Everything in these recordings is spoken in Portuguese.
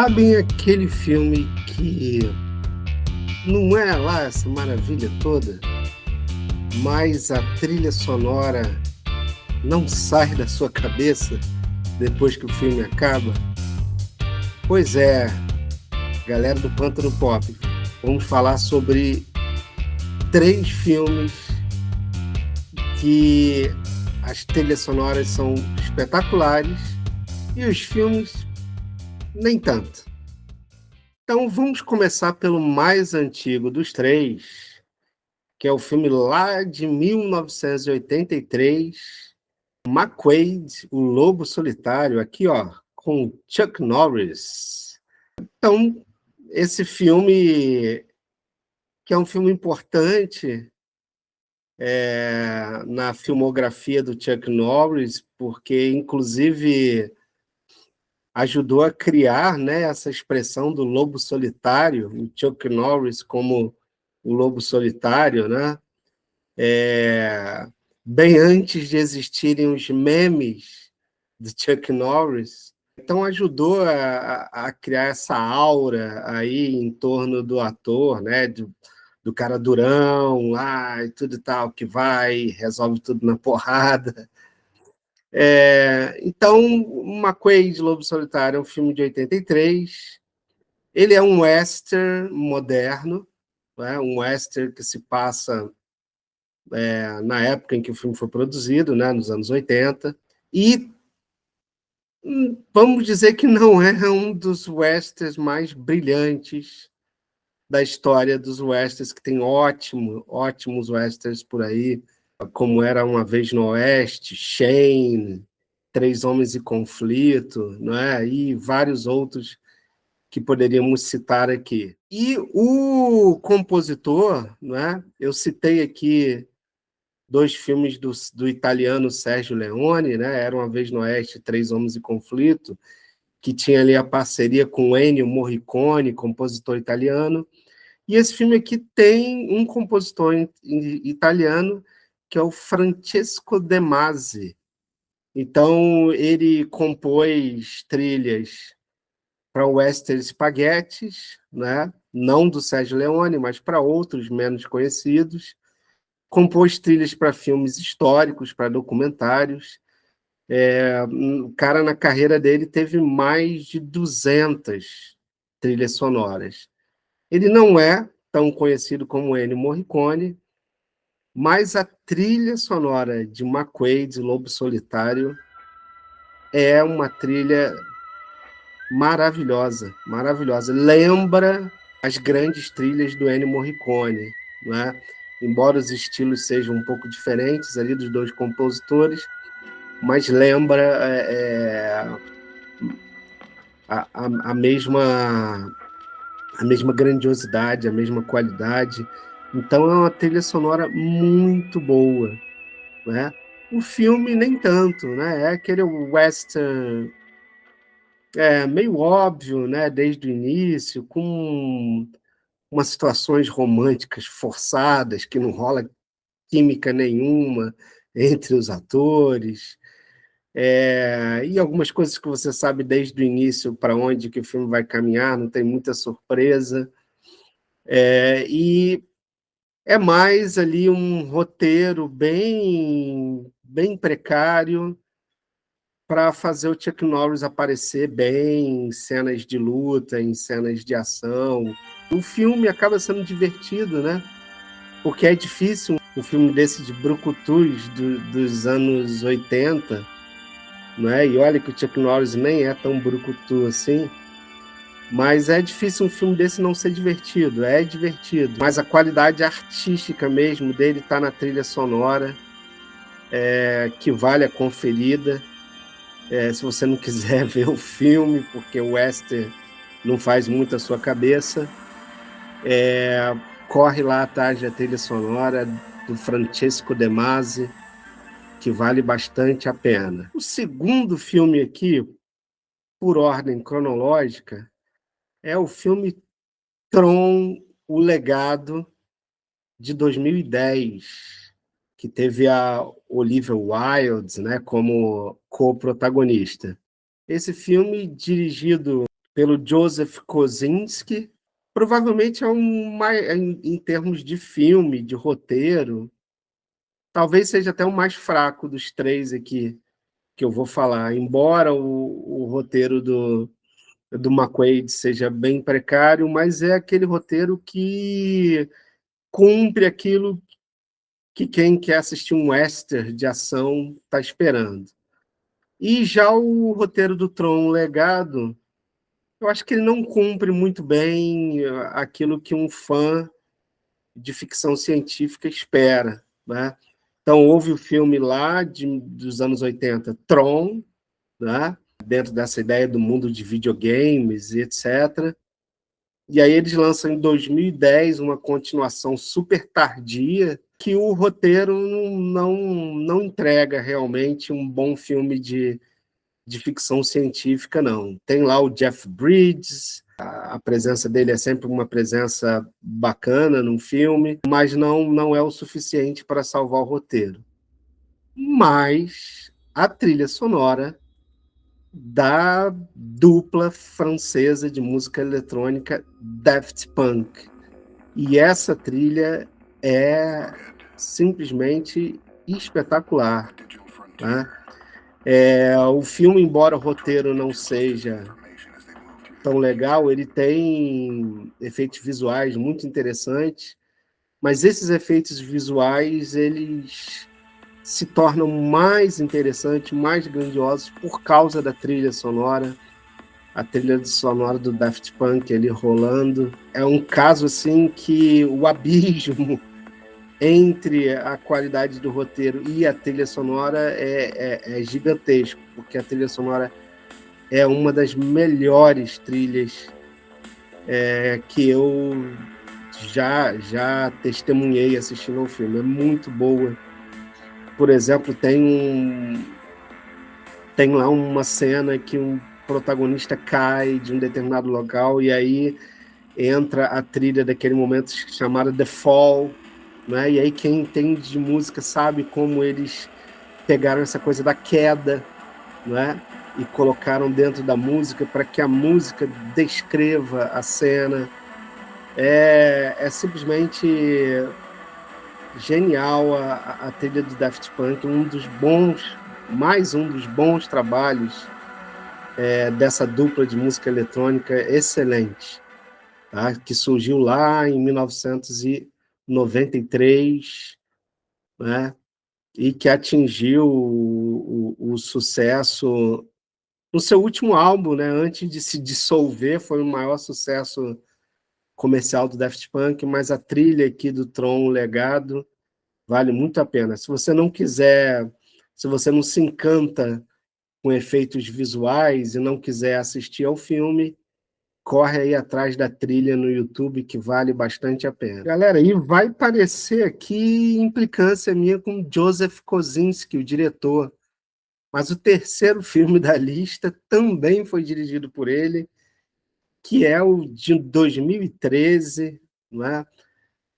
Sabem aquele filme que não é lá essa maravilha toda, mas a trilha sonora não sai da sua cabeça depois que o filme acaba? Pois é, galera do Pântano Pop, vamos falar sobre 3 filmes que as trilhas sonoras são espetaculares e os filmes nem tanto. Então vamos começar pelo mais antigo dos 3, que é o filme lá de 1983, McQuaid, O Lobo Solitário, aqui ó, com Chuck Norris. Então, esse filme, que é um filme importante na filmografia do Chuck Norris, porque inclusive ajudou a criar, né, essa expressão do lobo solitário, o Chuck Norris como o lobo solitário, né? Bem antes de existirem os memes de Chuck Norris. Então ajudou a criar essa aura aí em torno do ator, né? Do cara durão, e tudo e tal, que vai, resolve tudo na porrada. Então, McQuaid, Lobo Solitário, é um filme de 83. Ele é um western moderno, né? Um western que se passa na época em que o filme foi produzido, né? Nos anos 80. E vamos dizer que não é um dos westerns mais brilhantes da história dos westerns, que tem ótimos westerns por aí, como Era Uma Vez no Oeste, Shane, Três Homens em Conflito, não é? E vários outros que poderíamos citar aqui. E o compositor, não é? Eu citei aqui 2 filmes do italiano Sergio Leone, né? Era Uma Vez no Oeste, Três Homens em Conflito, que tinha ali a parceria com Ennio Morricone, compositor italiano. E esse filme aqui tem um compositor italiano, que é o Francesco De Masi. Então, ele compôs trilhas para western spaghettis, né? Não do Sergio Leone, mas para outros menos conhecidos. Compôs trilhas para filmes históricos, para documentários. O cara, na carreira dele, teve mais de 200 trilhas sonoras. Ele não é tão conhecido como Ennio Morricone, mas a trilha sonora de McQuaid, Lobo Solitário, é uma trilha maravilhosa, maravilhosa. Lembra as grandes trilhas do Ennio Morricone, né? Embora os estilos sejam um pouco diferentes ali dos 2 compositores, mas lembra a mesma grandiosidade, a mesma qualidade. Então é uma trilha sonora muito boa, né? O filme nem tanto, né? É aquele western meio óbvio, né? Desde o início, com umas situações românticas forçadas, que não rola química nenhuma entre os atores, e algumas coisas que você sabe desde o início para onde que o filme vai caminhar, não tem muita surpresa, e é mais ali um roteiro bem precário para fazer o Chuck Norris aparecer bem em cenas de luta, em cenas de ação. O filme acaba sendo divertido, né? Porque é difícil um filme desse de brucutus dos anos 80, né? E olha que o Chuck Norris nem é tão brucutu assim, mas é difícil um filme desse não ser divertido. É divertido, mas a qualidade artística mesmo dele está na trilha sonora, que vale a conferida. Se você não quiser ver o filme, porque o western não faz muito a sua cabeça, corre lá atrás da trilha sonora do Francesco De Masi, que vale bastante a pena. O segundo filme aqui, por ordem cronológica, é o filme Tron, O Legado, de 2010, que teve a Olivia Wilde, né, como co-protagonista. Esse filme, dirigido pelo Joseph Kosinski. Provavelmente é em termos de filme, de roteiro, talvez seja até o mais fraco dos três aqui que eu vou falar. Embora o roteiro do McQuaid seja bem precário, mas é aquele roteiro que cumpre aquilo que quem quer assistir um western de ação está esperando. E já o roteiro do Tron Legado, eu acho que ele não cumpre muito bem aquilo que um fã de ficção científica espera, né? Então, houve o filme lá dos anos 80, Tron, né? Dentro dessa ideia do mundo de videogames e etc. E aí eles lançam em 2010 uma continuação super tardia, que o roteiro não entrega realmente um bom filme de ficção científica, não. Tem lá o Jeff Bridges, a presença dele é sempre uma presença bacana num filme, mas não é o suficiente para salvar o roteiro. Mas a trilha sonora da dupla francesa de música eletrônica Daft Punk. E essa trilha é simplesmente espetacular, né? O filme, embora o roteiro não seja tão legal, ele tem efeitos visuais muito interessantes, mas esses efeitos visuais eles se tornam mais interessantes, mais grandiosos por causa da trilha sonora. A trilha sonora do Daft Punk ali rolando. É um caso assim que o abismo entre a qualidade do roteiro e a trilha sonora é gigantesco, porque a trilha sonora é uma das melhores trilhas que eu já testemunhei assistindo ao filme. É muito boa. Por exemplo, tem lá uma cena que um protagonista cai de um determinado local e aí entra a trilha daquele momento chamada The Fall, né? E aí quem entende de música sabe como eles pegaram essa coisa da queda, né? E colocaram dentro da música para que a música descreva a cena. É simplesmente genial a trilha do Daft Punk, mais um dos bons trabalhos dessa dupla de música eletrônica excelente, tá? Que surgiu lá em 1993, né? E que atingiu o sucesso no seu último álbum, né? Antes de se dissolver, foi o maior sucesso comercial do Daft Punk, mas a trilha aqui do Tron Legado vale muito a pena. Se você não se encanta com efeitos visuais e não quiser assistir ao filme, corre aí atrás da trilha no YouTube, que vale bastante a pena. Galera, e vai parecer aqui implicância minha com Joseph Kosinski, o diretor, mas o terceiro filme da lista também foi dirigido por ele, que é o de 2013, não é?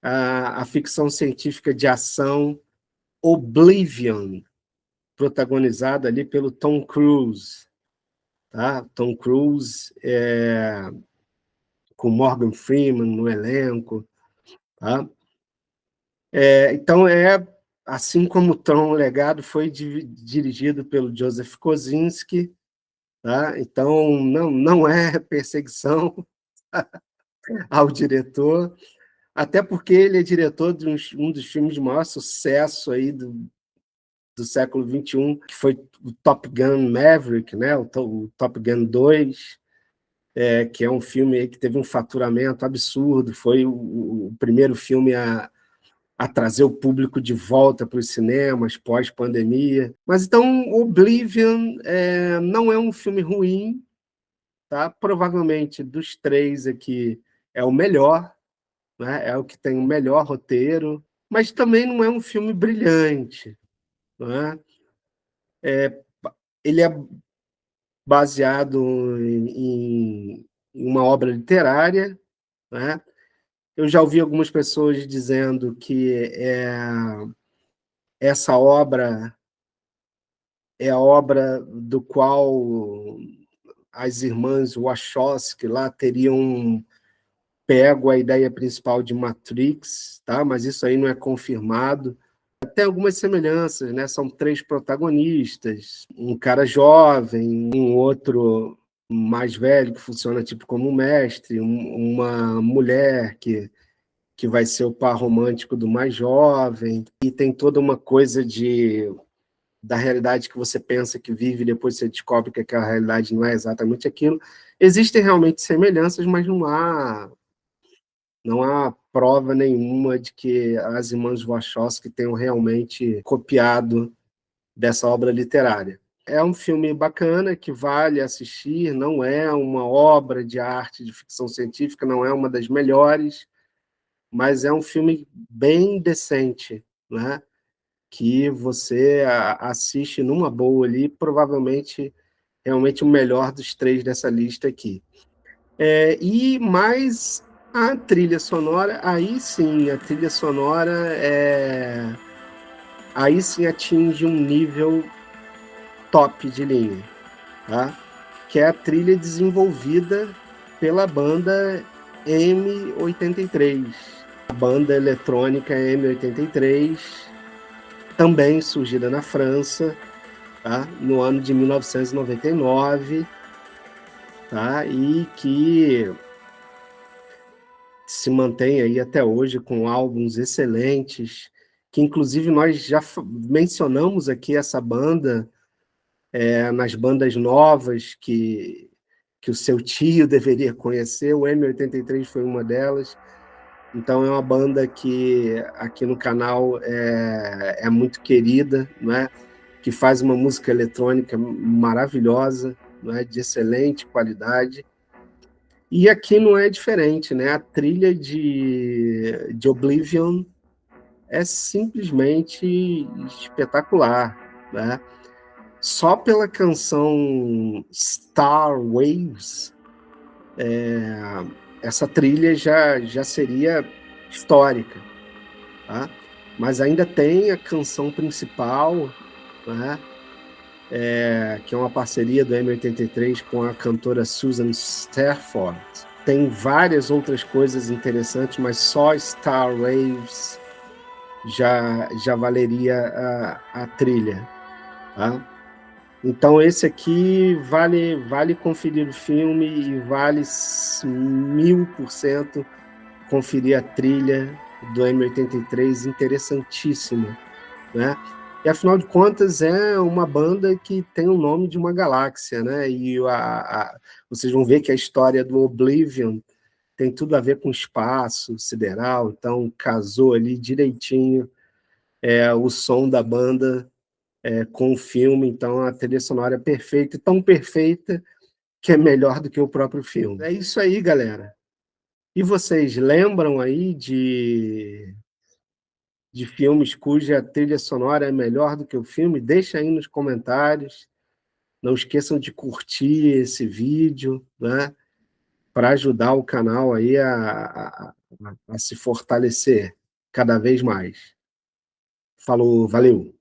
A ficção científica de ação Oblivion, protagonizada ali pelo Tom Cruise. Tá? Tom Cruise com Morgan Freeman no elenco. Tá? Então, assim como o Tron Legado foi dirigido pelo Joseph Kosinski, tá? Então não é perseguição ao diretor, até porque ele é diretor de um dos filmes de maior sucesso aí do século XXI, que foi o Top Gun Maverick, né? O Top Gun 2, que é um filme que teve um faturamento absurdo, foi o primeiro filme a trazer o público de volta para os cinemas pós-pandemia. Mas então, Oblivion não é um filme ruim, tá? Provavelmente dos três aqui é o melhor, né? É o que tem o melhor roteiro, mas também não é um filme brilhante, né? Ele é baseado em uma obra literária, né? Eu já ouvi algumas pessoas dizendo que essa obra é a obra do qual as irmãs Wachowski lá teriam pego a ideia principal de Matrix, tá? Mas isso aí não é confirmado. Tem algumas semelhanças, né? São 3 protagonistas, um cara jovem, um outro mais velho que funciona tipo como um mestre, uma mulher que vai ser o par romântico do mais jovem, e tem toda uma coisa da realidade que você pensa que vive e depois você descobre que aquela realidade não é exatamente aquilo. Existem realmente semelhanças, mas não há prova nenhuma de que as irmãs Wachowski tenham realmente copiado dessa obra literária. É um filme bacana, que vale assistir, não é uma obra de arte de ficção científica, não é uma das melhores, mas é um filme bem decente, né? Que você assiste numa boa ali, provavelmente realmente o melhor dos 3 dessa lista aqui. E mais a trilha sonora, aí sim, a trilha sonora aí sim atinge um nível top de linha, tá? Que é a trilha desenvolvida pela banda M83, a banda eletrônica M83, também surgida na França, tá? No ano de 1999, tá? E que se mantém aí até hoje com álbuns excelentes, que inclusive nós já mencionamos aqui essa banda nas bandas novas que o seu tio deveria conhecer, o M83 foi uma delas. Então é uma banda que aqui no canal é muito querida, né? Que faz uma música eletrônica maravilhosa, né? De excelente qualidade. E aqui não é diferente, né? A trilha de Oblivion é simplesmente espetacular, né? Só pela canção Star Waves, essa trilha já seria histórica, tá? Mas ainda tem a canção principal, né? Que é uma parceria do M83 com a cantora Susan Stafford. Tem várias outras coisas interessantes, mas só Star Waves já valeria a trilha, tá? Então esse aqui vale conferir o filme e vale 1000% conferir a trilha do M83, interessantíssima, né? E afinal de contas é uma banda que tem o nome de uma galáxia, né? E vocês vão ver que a história do Oblivion tem tudo a ver com espaço sideral, então casou ali direitinho o som da banda com o filme, então a trilha sonora é perfeita, tão perfeita que é melhor do que o próprio filme. É isso aí, galera. E vocês lembram aí de filmes cuja trilha sonora é melhor do que o filme? Deixa aí nos comentários. Não esqueçam de curtir esse vídeo, né? Para ajudar o canal aí a se fortalecer cada vez mais. Falou, valeu!